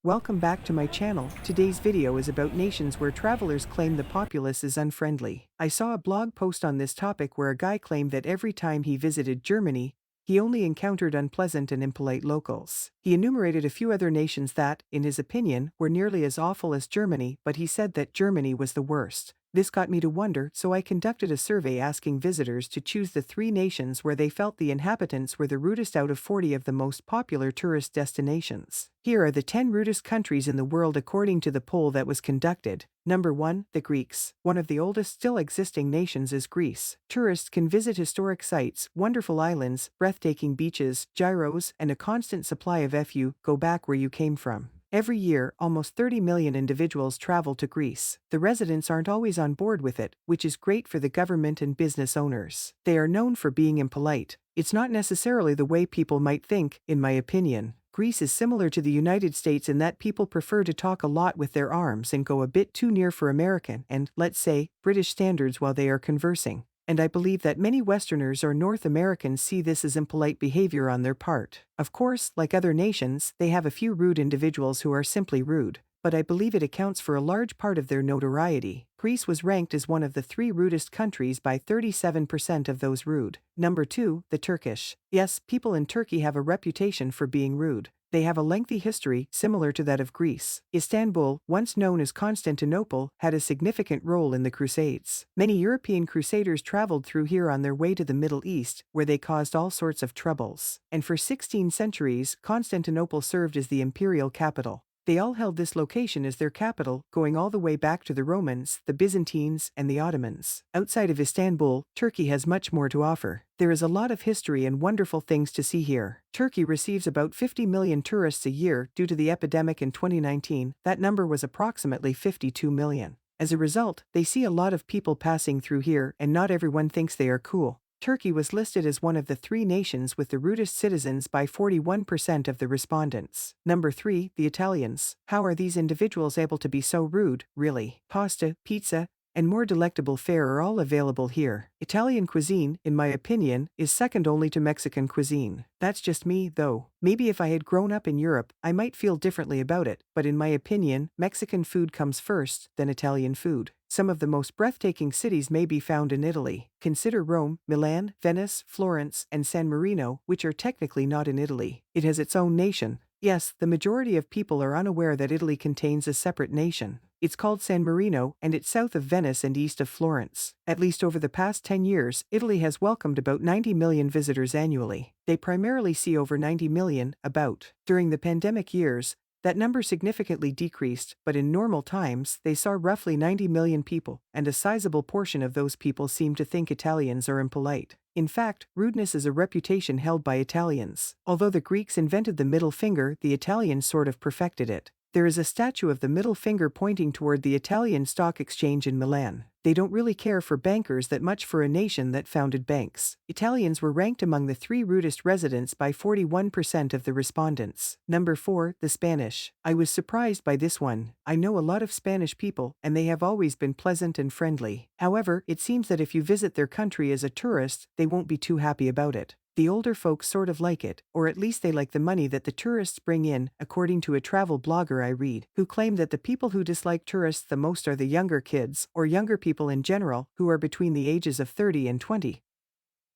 Welcome back to my channel. Today's video is about nations where travelers claim the populace is unfriendly. I saw a blog post on this topic where a guy claimed that every time he visited Germany, he only encountered unpleasant and impolite locals. He enumerated a few other nations that, in his opinion, were nearly as awful as Germany, but he said that Germany was the worst. This got me to wonder, so I conducted a survey asking visitors to choose the 3 nations where they felt the inhabitants were the rudest out of 40 of the most popular tourist destinations. Here are the 10 rudest countries in the world according to the poll that was conducted. Number 1, the Greeks. One of the oldest still existing nations is Greece. Tourists can visit historic sites, wonderful islands, breathtaking beaches, gyros, and a constant supply of go back where you came from. Every year, almost 30 million individuals travel to Greece. The residents aren't always on board with it, which is great for the government and business owners. They are known for being impolite. It's not necessarily the way people might think, in my opinion. Greece is similar to the United States in that people prefer to talk a lot with their arms and go a bit too near for American and, let's say, British standards while they are conversing. And I believe that many Westerners or North Americans see this as impolite behavior on their part. Of course, like other nations, they have a few rude individuals who are simply rude, but I believe it accounts for a large part of their notoriety. Greece was ranked as one of the 3 rudest countries by 37% of those rude. Number 2, the Turkish. Yes, people in Turkey have a reputation for being rude. They have a lengthy history, similar to that of Greece. Istanbul, once known as Constantinople, had a significant role in the Crusades. Many European crusaders traveled through here on their way to the Middle East, where they caused all sorts of troubles. And for 16 centuries, Constantinople served as the imperial capital. They all held this location as their capital, going all the way back to the Romans, the Byzantines, and the Ottomans. Outside of Istanbul, Turkey has much more to offer. There is a lot of history and wonderful things to see here. Turkey receives about 50 million tourists a year due to the epidemic in 2019. That number was approximately 52 million. As a result, they see a lot of people passing through here, and not everyone thinks they are cool. Turkey was listed as one of the 3 nations with the rudest citizens by 41% of the respondents. Number 3, the Italians. How are these individuals able to be so rude, really? Pasta, pizza, and more delectable fare are all available here. Italian cuisine, in my opinion, is second only to Mexican cuisine. That's just me, though. Maybe if I had grown up in Europe, I might feel differently about it, but in my opinion, Mexican food comes first, then Italian food. Some of the most breathtaking cities may be found in Italy. Consider Rome, Milan, Venice, Florence, and San Marino, which are technically not in Italy. It has its own nation. Yes, the majority of people are unaware that Italy contains a separate nation. It's called San Marino, and it's south of Venice and east of Florence. At least over the past 10 years, Italy has welcomed about 90 million visitors annually. They primarily see over 90 million, about. During the pandemic years, that number significantly decreased, but in normal times, they saw roughly 90 million people, and a sizable portion of those people seem to think Italians are impolite. In fact, rudeness is a reputation held by Italians. Although the Greeks invented the middle finger, the Italians sort of perfected it. There is a statue of the middle finger pointing toward the Italian Stock Exchange in Milan. They don't really care for bankers that much for a nation that founded banks. Italians were ranked among the 3 rudest residents by 41% of the respondents. Number 4, the Spanish. I was surprised by this one. I know a lot of Spanish people, and they have always been pleasant and friendly. However, it seems that if you visit their country as a tourist, they won't be too happy about it. The older folks sort of like it, or at least they like the money that the tourists bring in, according to a travel blogger I read, who claimed that the people who dislike tourists the most are the younger kids, or younger people in general, who are between the ages of 30 and 20.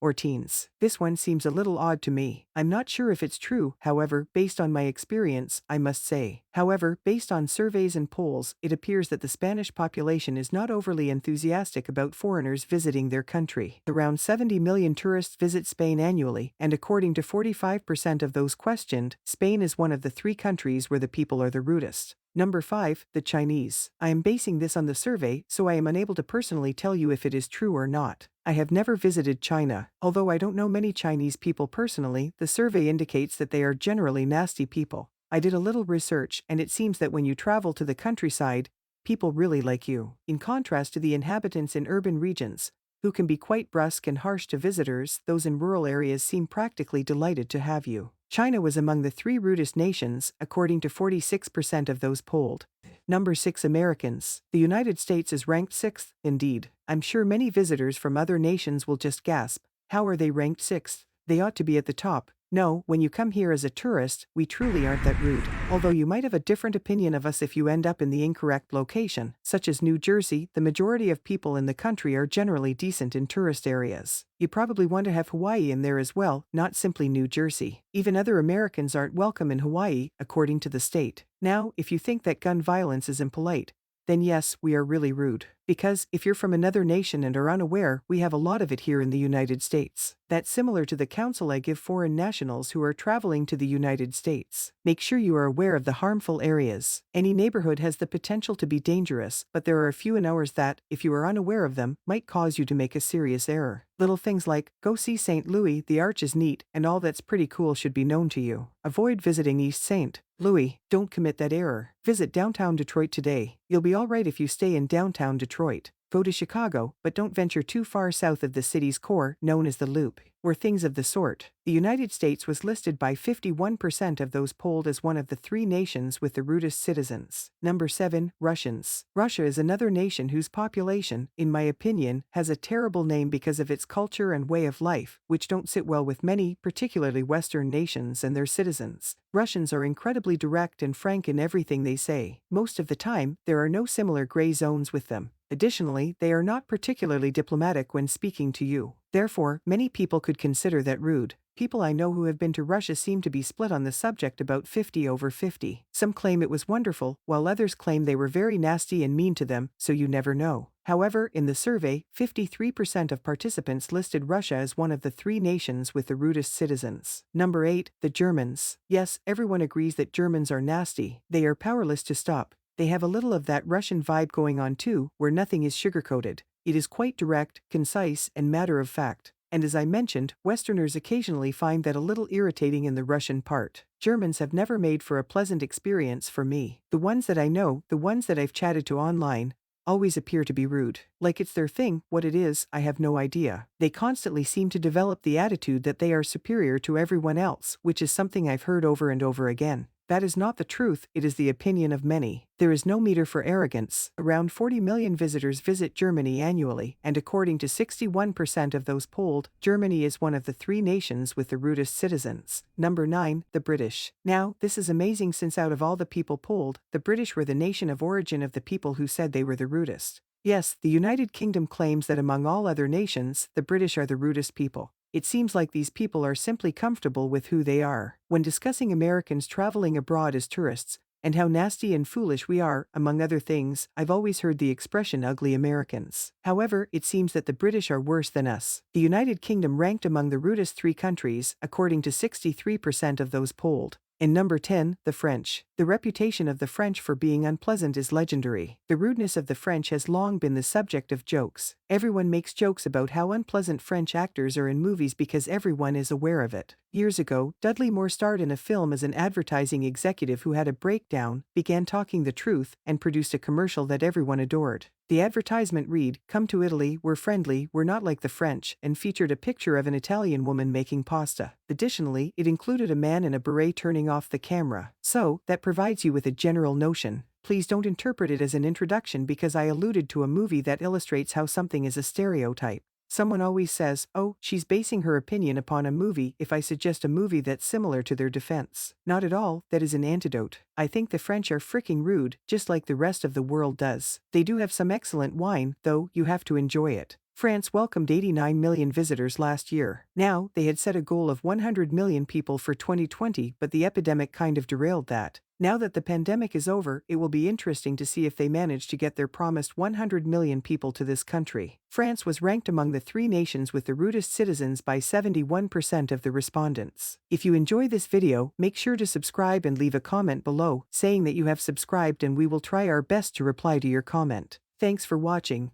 Or teens. This one seems a little odd to me. I'm not sure if it's true, however, based on my experience, I must say. However, based on surveys and polls, it appears that the Spanish population is not overly enthusiastic about foreigners visiting their country. Around 70 million tourists visit Spain annually, and according to 45% of those questioned, Spain is one of the 3 countries where the people are the rudest. Number 5, the Chinese. I am basing this on the survey, so I am unable to personally tell you if it is true or not. I have never visited China. Although I don't know many Chinese people personally, the survey indicates that they are generally nasty people. I did a little research, and it seems that when you travel to the countryside, people really like you. In contrast to the inhabitants in urban regions, who can be quite brusque and harsh to visitors, those in rural areas seem practically delighted to have you. China was among the 3 rudest nations, according to 46% of those polled. Number 6, Americans. The United States is ranked 6th, indeed. I'm sure many visitors from other nations will just gasp, how are they ranked 6th? They ought to be at the top, No, when you come here as a tourist, we truly aren't that rude. Although you might have a different opinion of us if you end up in the incorrect location, such as New Jersey, the majority of people in the country are generally decent in tourist areas. You probably want to have Hawaii in there as well, not simply New Jersey. Even other Americans aren't welcome in Hawaii, according to the state. Now, if you think that gun violence is impolite, then yes, we are really rude. Because, if you're from another nation and are unaware, we have a lot of it here in the United States. That's similar to the counsel I give foreign nationals who are traveling to the United States. Make sure you are aware of the harmful areas. Any neighborhood has the potential to be dangerous, but there are a few in ours that, if you are unaware of them, might cause you to make a serious error. Little things like, go see St. Louis, the arch is neat, and all that's pretty cool should be known to you. Avoid visiting East St. Louis, don't commit that error. Visit downtown Detroit today. You'll be alright if you stay in downtown Detroit. Go to Chicago, but don't venture too far south of the city's core, known as the Loop, where things of the sort. The United States was listed by 51% of those polled as one of the 3 nations with the rudest citizens. Number 7, Russians. Russia is another nation whose population, in my opinion, has a terrible name because of its culture and way of life, which don't sit well with many, particularly Western nations and their citizens. Russians are incredibly direct and frank in everything they say. Most of the time, there are no similar gray zones with them. Additionally, they are not particularly diplomatic when speaking to you. Therefore, many people could consider that rude. People I know who have been to Russia seem to be split on the subject, about 50-50. Some claim it was wonderful, while others claim they were very nasty and mean to them, so you never know. However, in the survey, 53% of participants listed Russia as one of the 3 nations with the rudest citizens. Number 8, the Germans. Yes, everyone agrees that Germans are nasty. They are powerless to stop. They have a little of that Russian vibe going on too, where nothing is sugar-coated. It is quite direct, concise, and matter of fact. And as I mentioned, Westerners occasionally find that a little irritating in the Russian part. Germans have never made for a pleasant experience for me. The ones that I know, the ones that I've chatted to online, always appear to be rude. Like it's their thing. What it is, I have no idea. They constantly seem to develop the attitude that they are superior to everyone else, which is something I've heard over and over again. That is not the truth, it is the opinion of many. There is no meter for arrogance. Around 40 million visitors visit Germany annually, and according to 61% of those polled, Germany is one of the 3 nations with the rudest citizens. Number 9, the British. Now, this is amazing since out of all the people polled, the British were the nation of origin of the people who said they were the rudest. Yes, the United Kingdom claims that among all other nations, the British are the rudest people. It seems like these people are simply comfortable with who they are. When discussing Americans traveling abroad as tourists, and how nasty and foolish we are, among other things, I've always heard the expression ugly Americans. However, it seems that the British are worse than us. The United Kingdom ranked among the rudest 3 countries, according to 63% of those polled. And number 10, the French. The reputation of the French for being unpleasant is legendary. The rudeness of the French has long been the subject of jokes. Everyone makes jokes about how unpleasant French actors are in movies because everyone is aware of it. Years ago, Dudley Moore starred in a film as an advertising executive who had a breakdown, began talking the truth, and produced a commercial that everyone adored. The advertisement read, "Come to Italy, we're friendly, we're not like the French," and featured a picture of an Italian woman making pasta. Additionally, it included a man in a beret turning off the camera. So, that provides you with a general notion. Please don't interpret it as an introduction because I alluded to a movie that illustrates how something is a stereotype. Someone always says, "Oh, she's basing her opinion upon a movie," if I suggest a movie that's similar to their defense. Not at all, that is an antidote. I think the French are freaking rude, just like the rest of the world does. They do have some excellent wine, though, you have to enjoy it. France welcomed 89 million visitors last year. Now, they had set a goal of 100 million people for 2020, but the epidemic kind of derailed that. Now that the pandemic is over, it will be interesting to see if they manage to get their promised 100 million people to this country. France was ranked among the 3 nations with the rudest citizens by 71% of the respondents. If you enjoy this video, make sure to subscribe and leave a comment below saying that you have subscribed, and we will try our best to reply to your comment. Thanks for watching.